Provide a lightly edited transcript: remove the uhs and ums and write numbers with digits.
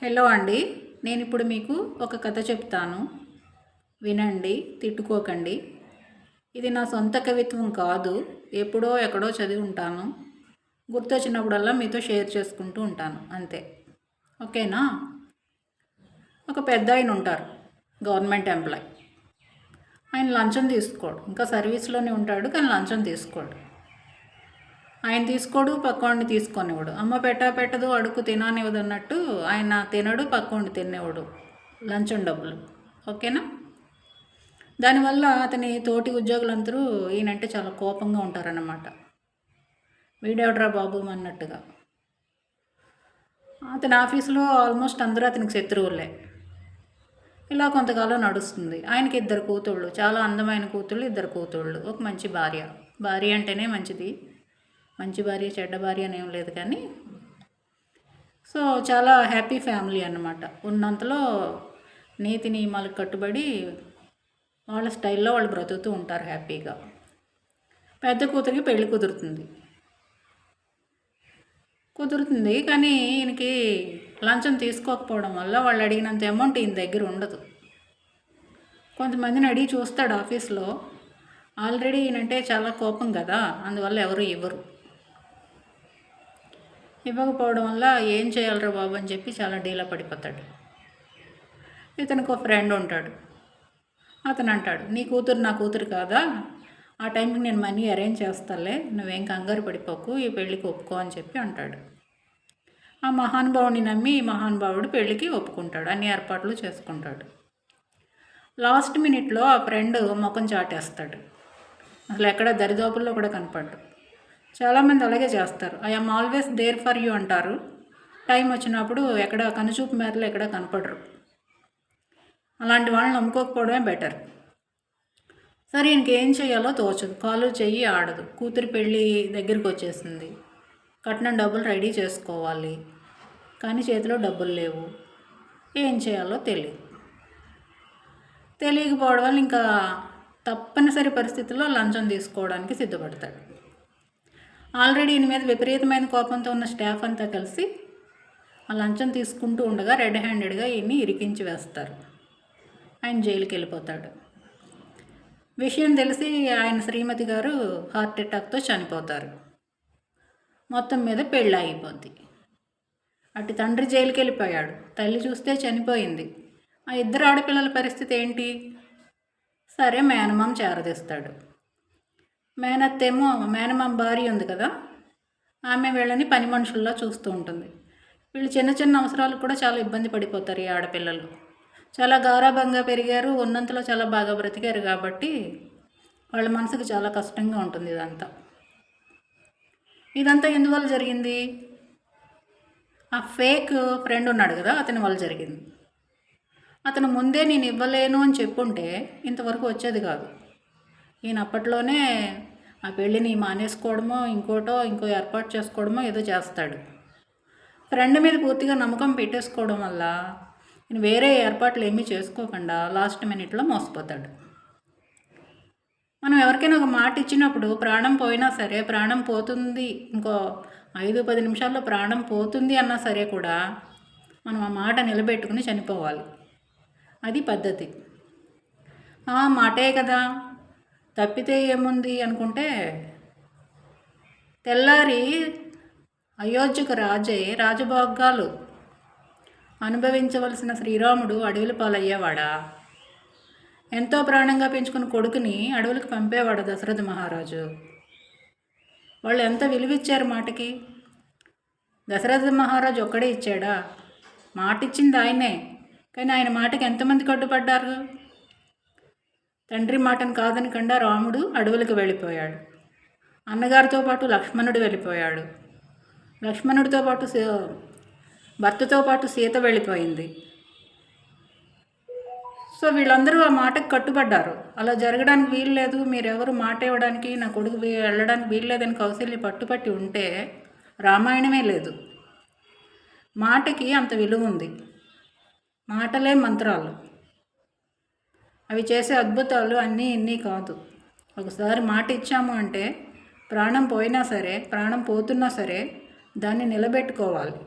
Hello అండి. నేను ఇప్పుడు మీకు ఒక కథ చెప్తాను, వినండి, తిట్టుకోకండి. ఇది నా సొంత కవిత్వం కాదు, ఎప్పుడో ఎక్కడో చదివి ఉంటాను. గుర్తొచ్చినప్పుడల్లా మీతో షేర్ చేసుకుంటూ ఉంటాను, అంతే. ఓకేనా? ఒక పెద్ద ఆయన ఉంటారు, గవర్నమెంట్ ఎంప్లాయ్. ఆయన లంచం తీసుకోడు, ఇంకా సర్వీస్లోనే ఉంటాడు, కానీ లంచం తీసుకోడు. ఆయన తీసుకోడు, పక్కోడిని తీసుకొనివ్వడు. అమ్మ పెట్టదు, అడుగు తిననివ్వదు అన్నట్టు ఆయన తినడు, పక్కోడిని తినేవాడు లంచం డబ్బులు. ఓకేనా? దానివల్ల అతని తోటి ఉద్యోగులందరూ ఈయనంటే చాలా కోపంగా ఉంటారన్నమాట. వీడెవడ్రా బాబు అన్నట్టుగా. అతని ఆఫీసులో ఆల్మోస్ట్ అందరూ అతనికి శత్రువులే. ఇలా కొంతకాలం నడుస్తుంది. ఆయనకి 2 కూతుళ్ళు, చాలా అందమైన కూతుళ్ళు, 2 కూతుళ్ళు, ఒక మంచి భార్య. భార్య అంటేనే మంచిది, మంచి భార్య చెడ్డ భార్య అనేం లేదు, కానీ సో చాలా హ్యాపీ ఫ్యామిలీ అన్నమాట. ఉన్నంతలో నీతి నియమాలకు కట్టుబడి వాళ్ళ స్టైల్లో వాళ్ళు బ్రతుకుతూ ఉంటారు హ్యాపీగా. పెద్ద కూతురికి పెళ్ళి కుదురుతుంది, కానీ ఈయనకి లంచం తీసుకోకపోవడం వల్ల వాళ్ళు అడిగినంత అమౌంట్ ఈయన దగ్గర ఉండదు. కొంతమందిని అడిగి చూస్తాడు ఆఫీస్లో, ఆల్రెడీ ఈయనంటే చాలా కోపం కదా, అందువల్ల ఎవరు ఇవ్వకపోవడం వల్ల ఏం చేయాలరా బాబు అని చెప్పి చాలా డీలా పడిపోతాడు. ఇతనికి ఒక ఫ్రెండ్ ఉంటాడు. అతను అంటాడు, నీ కూతురు నా కూతురు కాదా, ఆ టైంకి నేను మనీ అరేంజ్ చేస్తాలే, నువ్వేం కంగారు పడిపోకు, ఈ పెళ్ళికి ఒప్పుకో అని చెప్పి అంటాడు. ఆ మహానుభావుని నమ్మి ఈ మహానుభావుడు పెళ్ళికి ఒప్పుకుంటాడు, అన్ని ఏర్పాట్లు చేసుకుంటాడు. లాస్ట్ మినిట్లో ఆ ఫ్రెండ్ ముఖం చాటేస్తాడు, అసలు ఎక్కడ దరిదాపుల్లో కూడా కనపడ్డు. చాలామంది అలాగే చేస్తారు, I am always there for you అంటారు, టైం వచ్చినప్పుడు ఎక్కడ కనుచూపు మేరలో ఎక్కడ కనపడరు. అలాంటి వాళ్ళని నమ్ముకోకపోవడమే బెటర్. సరే, ఇంకేం చేయాలో తోచదు, కాలు చెయ్యి ఆడదు. కూతురి పెళ్ళి దగ్గరికి వచ్చేసింది, కట్నం డబ్బులు రెడీ చేసుకోవాలి, కానీ చేతిలో డబ్బులు లేవు. ఏం చేయాలో తెలియకపోవడం వల్ల ఇంకా తప్పనిసరి పరిస్థితుల్లో లంచం తీసుకోవడానికి సిద్ధపడతాడు. ఆల్రెడీ ఈయన మీద విపరీతమైన కోపంతో ఉన్న స్టాఫ్ అంతా కలిసి ఆ లంచం తీసుకుంటూ ఉండగా రెడ్ హ్యాండెడ్గా ఈయన్ని ఇరికించి వేస్తారు. ఆయన జైలుకి వెళ్ళిపోతాడు. విషయం తెలిసి ఆయన శ్రీమతి గారు హార్ట్ అటాక్తో చనిపోతారు. మొత్తం మీద పెళ్ళి ఆగిపోద్ది. అటు తండ్రి జైలుకి వెళ్ళిపోయాడు, తల్లి చూస్తే చనిపోయింది. ఆ 2 ఆడపిల్లల పరిస్థితి ఏంటి? సరే, మేనమామ చేరదీస్తాడు. మేనమామ భార్య ఉంది కదా, ఆమె వీళ్ళని పని మనుషుల్లా చూస్తూ ఉంటుంది. వీళ్ళు చిన్న చిన్న అవసరాలకు కూడా చాలా ఇబ్బంది పడిపోతారు. ఈ ఆడపిల్లలు చాలా గారాబంగా పెరిగారు, ఉన్నంతలో చాలా బాగా బ్రతికారు కాబట్టి వాళ్ళ మనసుకు చాలా కష్టంగా ఉంటుంది. ఇదంతా ఎందువల్ల జరిగింది? ఆ ఫేక్ ఫ్రెండ్ ఉన్నాడు కదా, అతని వల్ల జరిగింది. అతను ముందే నేను ఇవ్వలేను అని చెప్పుంటే ఇంతవరకు వచ్చేది కాదు. ఈయన అప్పట్లోనే ఆ పెళ్ళిని మానేసుకోవడమో ఇంకో ఏర్పాటు చేసుకోవడమో ఏదో చేస్తాడు. ఫ్రెండ్ మీద పూర్తిగా నమ్మకం పెట్టేసుకోవడం వల్ల ఈయన వేరే ఏర్పాట్లు ఏమీ చేసుకోకుండా లాస్ట్ మినిట్లో మోసపోతాడు. మనం ఎవరికైనా ఒక మాట ఇచ్చినప్పుడు ప్రాణం పోయినా సరే, ప్రాణం పోతుంది, ఇంకో 5-10 నిమిషాల్లో ప్రాణం పోతుంది అన్నా సరే కూడా మనం ఆ మాట నిలబెట్టుకుని చనిపోవాలి. అది పద్ధతి. మాటే కదా, తప్పితే ఏముంది అనుకుంటే, తెల్లారి అయోధ్యకు రాజభోగాలు అనుభవించవలసిన శ్రీరాముడు అడవుల పాలయ్యేవాడా? ఎంతో ప్రాణంగా పెంచుకున్న కొడుకుని అడవులకు పంపేవాడు దశరథ మహారాజు. వాళ్ళు ఎంత విలువిచ్చారు మాటకి. దశరథ మహారాజు ఒక్కడే ఇచ్చాడా? మాట ఇచ్చింది ఆయనే, కానీ ఆయన మాటకి ఎంతమంది కట్టుబడ్డారు? తండ్రి మాటను కాదనకుండా రాముడు అడవులకు వెళ్ళిపోయాడు. అన్నగారితో పాటు లక్ష్మణుడు వెళ్ళిపోయాడు. లక్ష్మణుడితో పాటు భర్తతో పాటు సీత వెళ్ళిపోయింది. సో వీళ్ళందరూ ఆ మాటకు కట్టుబడ్డారు. అలా జరగడానికి వీలు లేదు, మీరెవరు మాట ఇవ్వడానికి, నా కొడుకు వెళ్ళడానికి వీలు లేదని కౌశల్య పట్టుపట్టి ఉంటే రామాయణమే లేదు. మాటకి అంత విలువ ఉంది. మాటలే మంత్రాలు. అవి చేసే అద్భుతాలు అన్నీ ఇన్ని కాదు. ఒకసారి మాట ఇచ్చాము అంటే ప్రాణం పోయినా సరే, ప్రాణం పోతున్నా సరే దాన్ని నిలబెట్టుకోవాలి.